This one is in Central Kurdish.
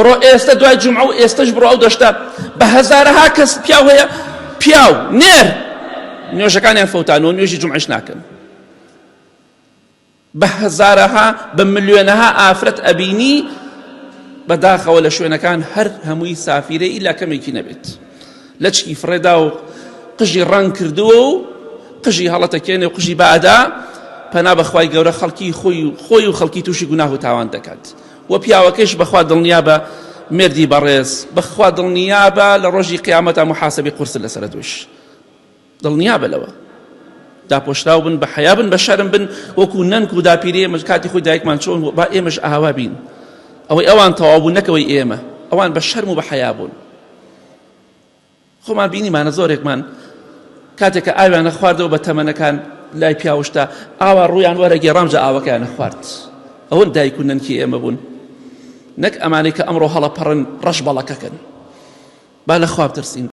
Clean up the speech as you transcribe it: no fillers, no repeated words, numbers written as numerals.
ڕۆ ئێستا دوای جومعە و ئێستەش بڕۆ ئەو دەشتا بە هەزارەها کەس پیاو هەیە پیاو نێر نوێژەکانیان فەوتانەوە نوێژی جومعەش ناکەن بە هەزارەها بە ملیۆنەها ئافرەت ئەبینی بەداخەوە لە شوێنەکان هەر هەمووی سافیرەی ئیلا کەمێکی نەبێت لە چکی فڕێدا و قژی ڕەنگ کردووە و قژی هەڵەتەکێنێ و قژی بادا پەنا بەخوای گەورە خەڵکی خۆی و خەڵکی تووشی گوناه و تاوان دەکات و پیاوەکەش بەخوا دڵنیا بە مردی بەڕێز بەخوا دڵنیا بە لە ڕۆژی قیامەتە محاسەبی قورس لەسەر دوش دڵنیا بە لەوە داپۆشراو بن بە حیا بن بە شەرم بن وەکو نەنک و داپیرێ ئێمەش کاتی خۆی دایکمان چۆن با ئێمەش ئاوا بین ئەوەی ئەوان تەواو بوون نەکەوەی ئێمە ئەوان بە شەرم و بە حیا بوون خۆمان بینیمانە زۆرێکمان کاتێککە ئاویانە خواردەوە بە تەمەنەکان لای پیاوشتا ئاوا ڕویان وەرەگێ ڕامجە ئاوەکەیانە خوارد ئەوەن دایک و نەنکی ئێمە بوون نەک ئەمانەی کە ئەمڕۆ هەڵەپەڕن ڕەش بەڵەکەکەن با لە خوا بترسین